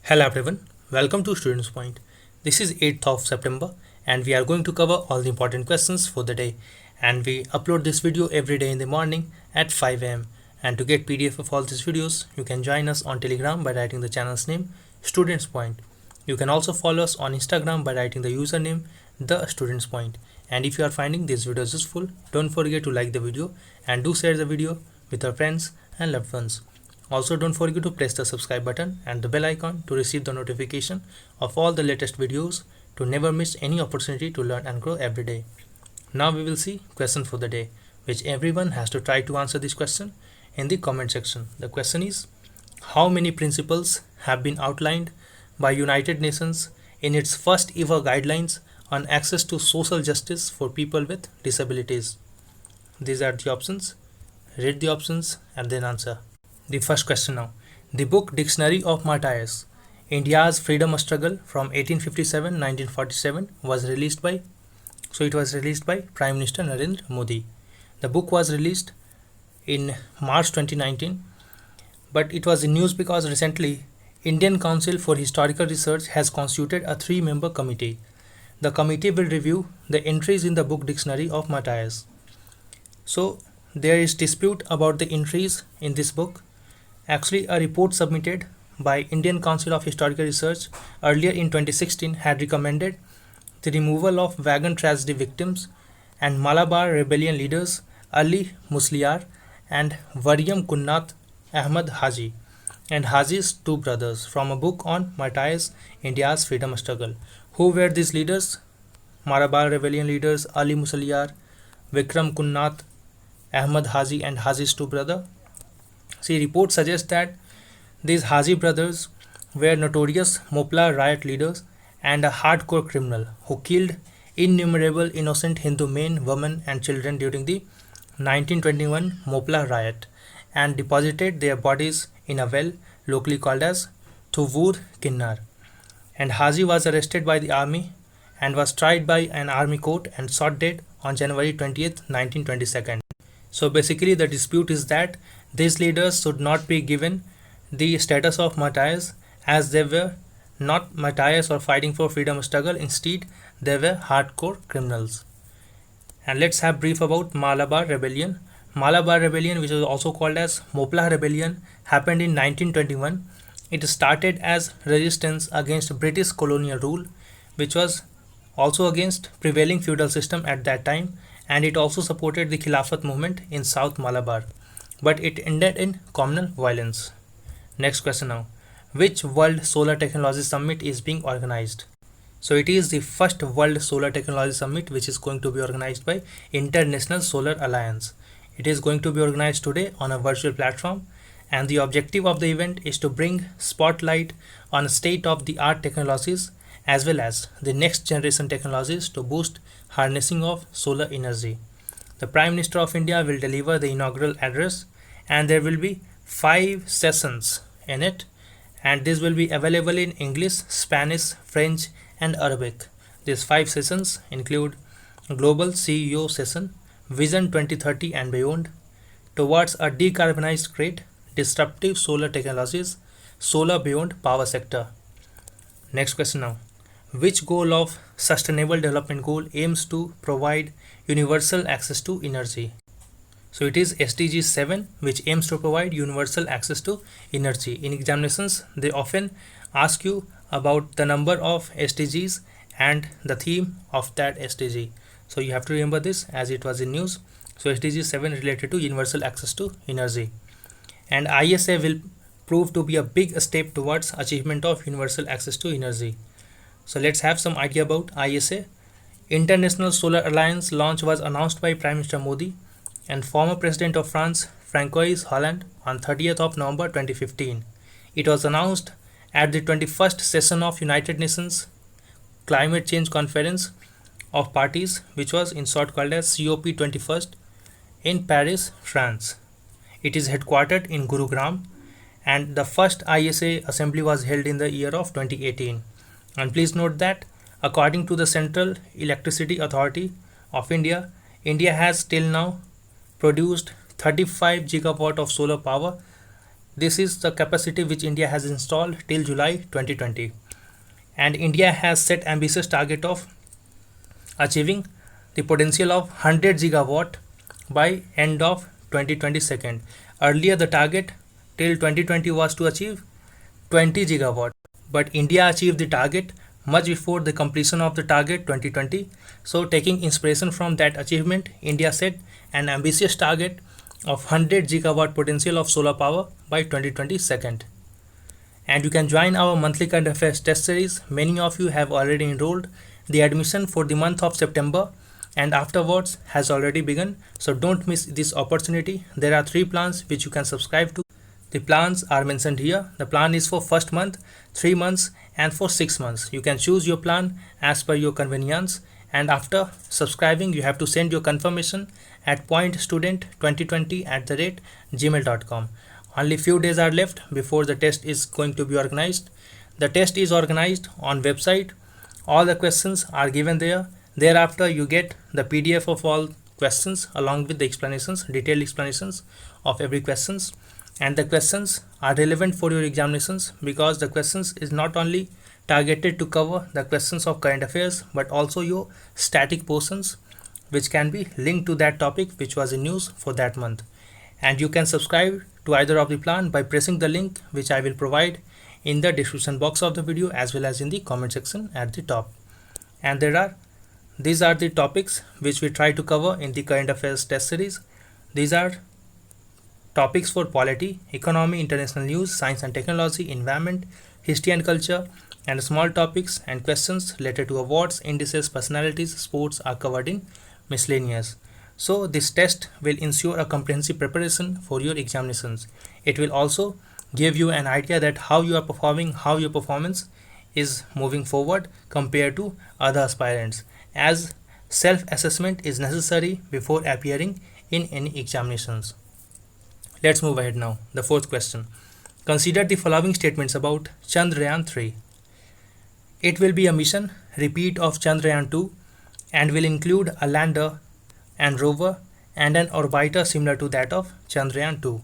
Hello everyone, welcome to Students Point. This is 8th of September and we are going to cover all the important questions for the day, and we upload this video every day in the morning at 5 am. And to get PDF of all these videos, you can join us on Telegram by writing the channel's name Students Point. You can also follow us on Instagram by writing the username The Students Point. And if you are finding these videos useful, don't forget to like the video and do share the video with your friends and loved ones. Also, don't forget to press the subscribe button and the bell icon to receive the notification of all the latest videos to never miss any opportunity to learn and grow every day. Now we will see question for the day, which everyone has to try to answer this question in the comment section. The question is, how many principles have been outlined by United Nations in its first ever guidelines on access to social justice for people with disabilities? These are the options. Read the options and then answer. The first question now. The book Dictionary of Martyrs, India's Freedom Struggle from 1857-1947 was released by Prime Minister Narendra Modi. The book was released in March 2019, but it was in news because recently Indian Council for Historical Research has constituted a 3-member committee. The committee will review the entries in the book Dictionary of Martyrs. So there is dispute about the entries in this book. Actually, a report submitted by Indian Council of Historical Research earlier in 2016 had recommended the removal of wagon tragedy victims and Malabar rebellion leaders Ali Musliar and Variam Kunnat Ahmad Haji and Haji's two brothers from a book on martyrs India's freedom struggle. Who were these leaders? Malabar rebellion leaders Ali Musliar, Vikram Kunnat, Ahmad Haji and Haji's two brothers. See, report suggests that these Haji brothers were notorious Mopla riot leaders and a hardcore criminal who killed innumerable innocent Hindu men, women and children during the 1921 Mopla riot and deposited their bodies in a well locally called as Thuvur Kinnar. And Haji was arrested by the army and was tried by an army court and shot dead on January 20th, 1922. So basically the dispute is that these leaders should not be given the status of martyrs, as they were not martyrs or fighting for freedom struggle. Instead, they were hardcore criminals. And let's have brief about Malabar Rebellion. Malabar Rebellion, which is also called as Mopla Rebellion, happened in 1921. It started as resistance against British colonial rule, which was also against prevailing feudal system at that time, and it also supported the Khilafat movement in South Malabar, but it ended in communal violence. Next question now. Which World Solar Technology Summit is being organized? So it is the first World Solar Technology Summit which is going to be organized by International Solar Alliance. It is going to be organized today on a virtual platform, and the objective of the event is to bring spotlight on state-of-the-art technologies as well as the next generation technologies to boost harnessing of solar energy. The Prime Minister of India will deliver the inaugural address, and there will be 5 sessions in it, and this will be available in English, Spanish, French and Arabic. These 5 sessions include Global CEO Session, Vision 2030 and Beyond, Towards a Decarbonized Grid, Disruptive Solar Technologies, Solar Beyond Power Sector. Next question now. Which goal of Sustainable Development Goal aims to provide universal access to energy? So it is SDG 7, which aims to provide universal access to energy. In examinations, they often ask you about the number of SDGs and the theme of that SDG. So you have to remember this as it was in news. So SDG 7 related to universal access to energy. And ISA will prove to be a big step towards achievement of universal access to energy. So let's have some idea about ISA. International Solar Alliance launch was announced by Prime Minister Modi and former President of France, Francois Hollande, on 30th of November 2015. It was announced at the 21st session of United Nations Climate Change Conference of Parties, which was in short called as COP21 in Paris, France. It is headquartered in Gurugram, and the first ISA assembly was held in the year of 2018. And please note that according to the Central Electricity Authority of India, India has till now produced 35 gigawatt of solar power This is the capacity which India has installed till July 2020. And India has set ambitious target of achieving the potential of 100 gigawatt by end of 2022. Earlier the target till 2020 was to achieve 20 gigawatt, but India achieved the target much before the completion of the target 2020. So taking inspiration from that achievement, India set an ambitious target of 100 gigawatt potential of solar power by 2022. And you can join our monthly current affairs test series. Many of you have already enrolled. The admission for the month of September and afterwards has already begun, so don't miss this opportunity. There are 3 plans which you can subscribe to. The plans are mentioned here. The plan is for first month, 3 months and for 6 months. You can choose your plan as per your convenience, and after subscribing you have to send your confirmation at pointstudent2020@gmail.com. Only few days are left before the test is going to be organized. The test is organized on website. All the questions are given there. Thereafter you get the PDF of all questions along with the explanations, detailed explanations of every questions. And the questions are relevant for your examinations because the questions is not only targeted to cover the questions of current affairs but also your static portions which can be linked to that topic which was in news for that month. And you can subscribe to either of the plan by pressing the link which I will provide in the description box of the video as well as in the comment section at the top. And these are the topics which we try to cover in the current affairs test series. These are topics for polity, economy, international news, science and technology, environment, history and culture, and small topics and questions related to awards, indices, personalities, sports are covered in miscellaneous. So this test will ensure a comprehensive preparation for your examinations. It will also give you an idea that how you are performing, how your performance is moving forward compared to other aspirants, as self-assessment is necessary before appearing in any examinations. Let's move ahead now. The fourth question. Consider the following statements about Chandrayaan-3. It will be a mission repeat of Chandrayaan-2 and will include a lander and rover and an orbiter similar to that of Chandrayaan-2.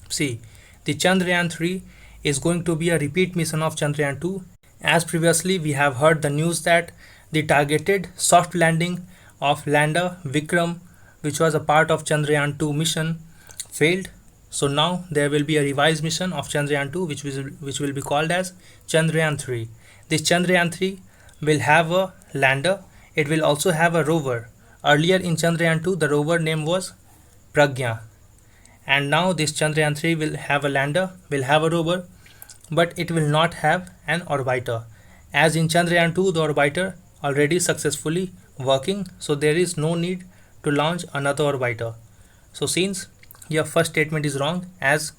See, the Chandrayaan-3 is going to be a repeat mission of Chandrayaan-2. As previously we have heard the news that the targeted soft landing of lander Vikram, which was a part of Chandrayaan-2 mission, failed. So now there will be a revised mission of Chandrayaan-2 which will be called as Chandrayaan-3. This Chandrayaan-3 will have a lander. It will also have a rover. Earlier in Chandrayaan-2 the rover name was Pragya, and now this Chandrayaan-3 will have a lander, will have a rover, but it will not have an orbiter. As in Chandrayaan-2 the orbiter already successfully working, so there is no need to launch another orbiter. So since your first statement is wrong, as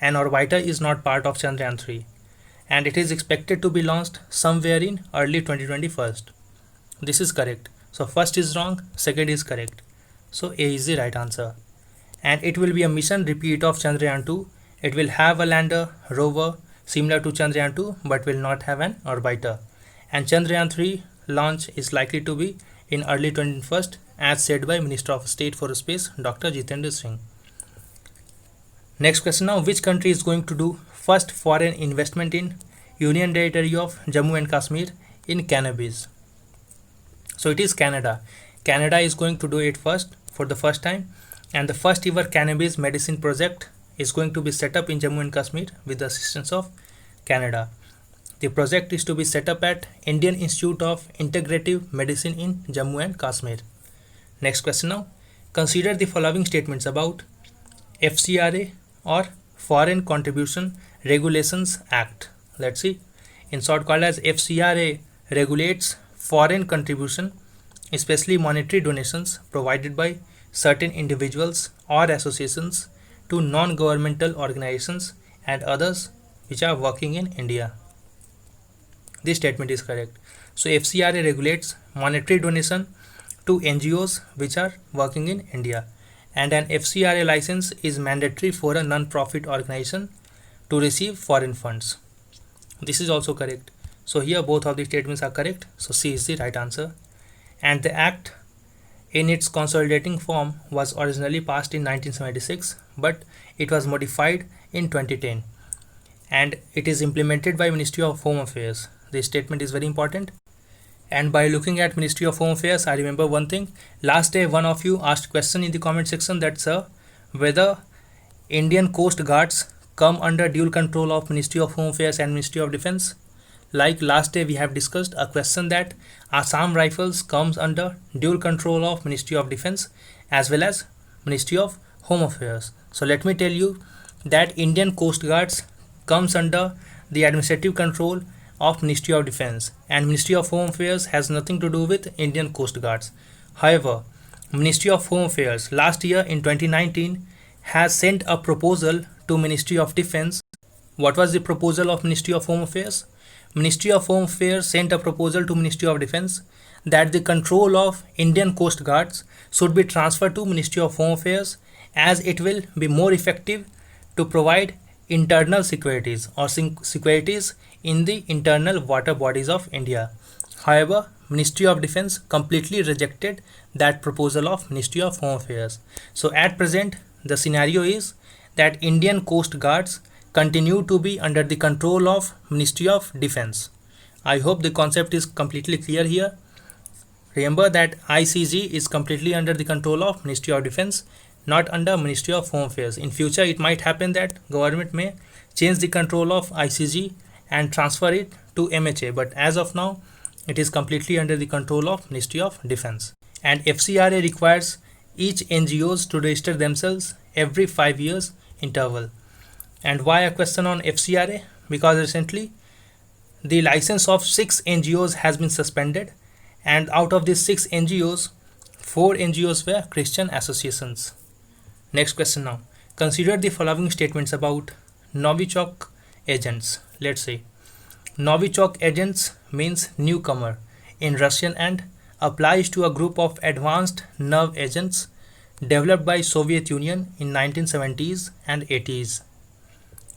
an orbiter is not part of Chandrayaan-3 and it is expected to be launched somewhere in early 2021. This is correct. So first is wrong, second is correct. So A is the right answer. And it will be a mission repeat of Chandrayaan-2. It will have a lander, rover similar to Chandrayaan-2 but will not have an orbiter. And Chandrayaan-3 launch is likely to be in early 2021 as said by Minister of State for Space Dr. Jitendra Singh. Next question now. Which country is going to do first foreign investment in Union Territory of Jammu and Kashmir in cannabis? So it is Canada. Canada is going to do it first for the first time, and the first ever cannabis medicine project is going to be set up in Jammu and Kashmir with the assistance of Canada. The project is to be set up at Indian Institute of Integrative Medicine in Jammu and Kashmir. Next question now. Consider the following statements about FCRA or Foreign Contribution Regulations Act. Let's see. In short called as FCRA regulates foreign contribution, especially monetary donations provided by certain individuals or associations to non-governmental organizations and others which are working in India. This statement is correct. So FCRA regulates monetary donation to NGOs which are working in India, and an FCRA license is mandatory for a non-profit organization to receive foreign funds. This is also correct. So here both of the statements are correct. So C is the right answer. And the act in its consolidating form was originally passed in 1976, but it was modified in 2010 and it is implemented by Ministry of Home Affairs. This statement is very important. And by looking at Ministry of Home Affairs, I remember one thing. Last day, one of you asked question in the comment section that, sir, whether Indian Coast Guards come under dual control of Ministry of Home Affairs and Ministry of Defense. Like last day we have discussed a question that Assam Rifles comes under dual control of Ministry of Defense as well as Ministry of Home Affairs. So let me tell you that Indian Coast Guards comes under the administrative control of Ministry of Defense and Ministry of Home Affairs has nothing to do with Indian Coast Guards. However, Ministry of Home Affairs last year in 2019 has sent a proposal to Ministry of Defense. What was the proposal of Ministry of Home Affairs? Ministry of Home Affairs sent a proposal to Ministry of Defense that the control of Indian Coast Guards should be transferred to Ministry of Home Affairs as it will be more effective to provide internal securities or securities in the internal water bodies of India. However, Ministry of Defense completely rejected that proposal of Ministry of Home Affairs. So at present, the scenario is that Indian Coast Guards continue to be under the control of Ministry of Defense. I hope the concept is completely clear here. Remember that ICG is completely under the control of Ministry of Defense, not under Ministry of Home Affairs. In future, it might happen that government may change the control of ICG and transfer it to MHA, but as of now, it is completely under the control of Ministry of Defense. And FCRA requires each NGOs to register themselves every 5 years interval. And why a question on FCRA? Because recently the license of 6 NGOs has been suspended, and out of these 6 NGOs, 4 NGOs were Christian associations. Next question now. Consider the following statements about Novichok agents. Let's say Novichok agents means newcomer in Russian and applies to a group of advanced nerve agents developed by Soviet Union in 1970s and 80s.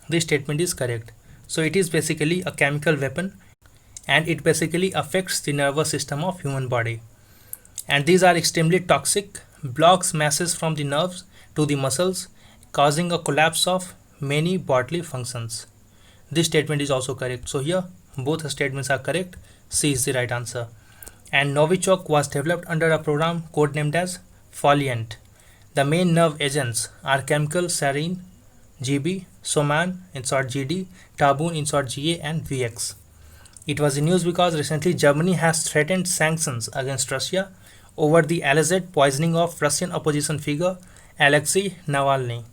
This statement is correct. So it is basically a chemical weapon and it basically affects the nervous system of human body. And these are extremely toxic, blocks masses from the nerves to the muscles, causing a collapse of many bodily functions. This statement is also correct. So here both statements are correct. C is the right answer. And Novichok was developed under a program codenamed as Foliant. The main nerve agents are chemical sarin, GB, Soman in short GD, Tabun in short GA and VX. It was in news because recently Germany has threatened sanctions against Russia over the alleged poisoning of Russian opposition figure Alexei Navalny.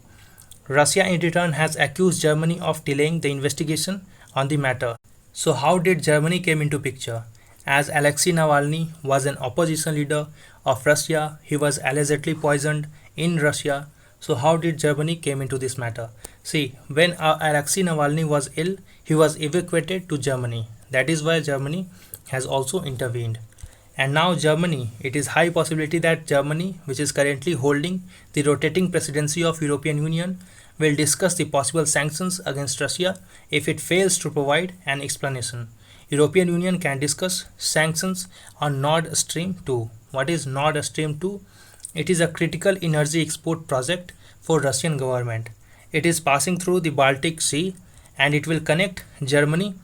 Russia in return has accused Germany of delaying the investigation on the matter. So how did Germany came into picture? As Alexei Navalny was an opposition leader of Russia, he was allegedly poisoned in Russia. So how did Germany came into this matter? See, when Alexei Navalny was ill, he was evacuated to Germany. That is why Germany has also intervened. And now Germany, it is high possibility that Germany, which is currently holding the rotating presidency of European Union, will discuss the possible sanctions against Russia if it fails to provide an explanation. European Union can discuss sanctions on Nord Stream 2. What is Nord Stream 2? It is a critical energy export project for Russian government. It is passing through the Baltic Sea and it will connect Germany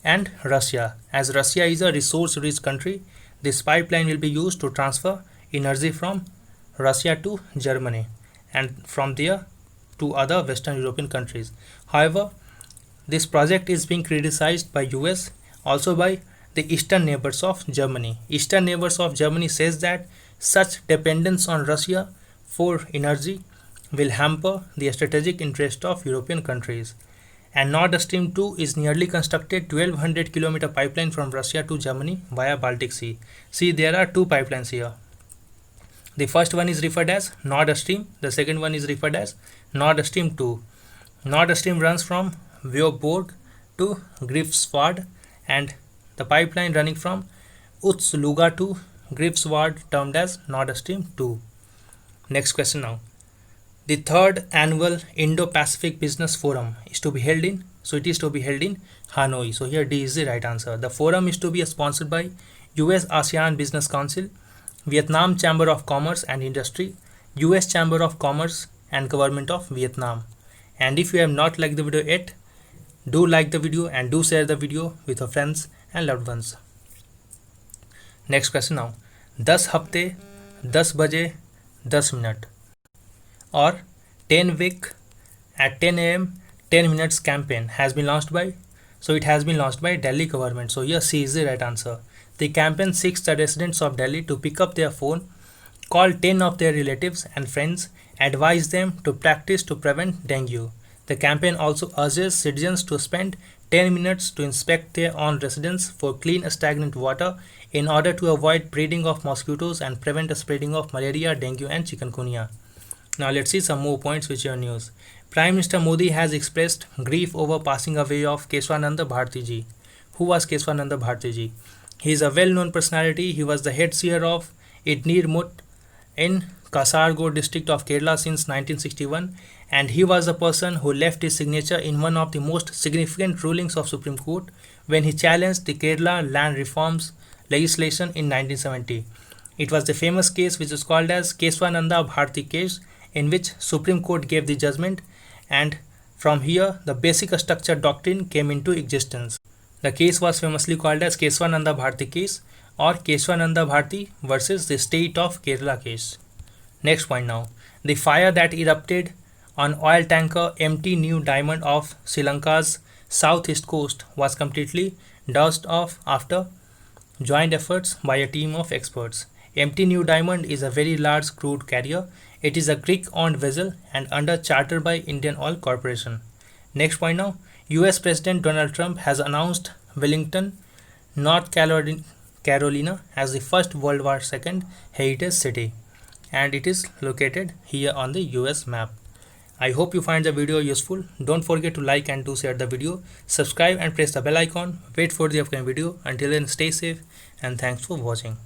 and Russia. As Russia is a resource-rich country, this pipeline will be used to transfer energy from Russia to Germany and from there to other Western European countries. However, this project is being criticized by US, also by the eastern neighbors of Germany. Eastern neighbors of Germany says that such dependence on Russia for energy will hamper the strategic interest of European countries. And Nord Stream 2 is nearly constructed 1200 km pipeline from Russia to Germany via Baltic Sea. See, there are two pipelines here. The first one is referred as Nord Stream, the second one is referred as Nord Stream 2. Nord Stream runs from Viborg to Greifswald and the pipeline running from Utsluga to Greifswald termed as Nord Stream 2. Next question now. The third annual Indo-Pacific Business Forum is to be held in, so it is to be held in Hanoi. So here D is the right answer. The forum is to be sponsored by US ASEAN Business Council Vietnam Chamber of Commerce and Industry, US Chamber of Commerce and Government of Vietnam. And if you have not liked the video yet, do like the video and do share the video with your friends and loved ones. Next question now. 10 हफ्ते 10 बजे 10 minute or 10 week at 10 a.m. 10 minutes campaign has been launched by, so it has been launched by Delhi government. So here C is the right answer. The campaign seeks the residents of Delhi to pick up their phone, call 10 of their relatives and friends, advise them to practice to prevent dengue. The campaign also urges citizens to spend 10 minutes to inspect their own residence for clean stagnant water in order to avoid breeding of mosquitoes and prevent the spreading of malaria, dengue and chikungunya. Now let's see some more points which are news. Prime Minister Modi has expressed grief over passing away of Keswananda Bharti ji. Who was Keswananda Bharti ji? He is a well-known personality. He was the head seer of Idnir Mut in Kasaragod district of Kerala since 1961, and he was the person who left his signature in one of the most significant rulings of Supreme Court when he challenged the Kerala land reforms legislation in 1970. It was the famous case which is called as Keswananda Bharti case, in which Supreme Court gave the judgment, and from here the basic structure doctrine came into existence. The case was famously called as Keswananda Bharti case or Keswananda Bharti versus the state of Kerala case. Next point now. The fire that erupted on oil tanker MT New Diamond off Sri Lanka's southeast coast was completely doused off after joint efforts by a team of experts. MT New Diamond is a very large crude carrier. It is a Greek-owned vessel and under charter by Indian Oil Corporation. Next point now. US President Donald Trump has announced Wellington, North Carolina as the first World War II heritage city, and it is located here on the US map. I hope you find the video useful. Don't forget to like and to share the video. Subscribe and press the bell icon. Wait for the upcoming video. Until then, stay safe and thanks for watching.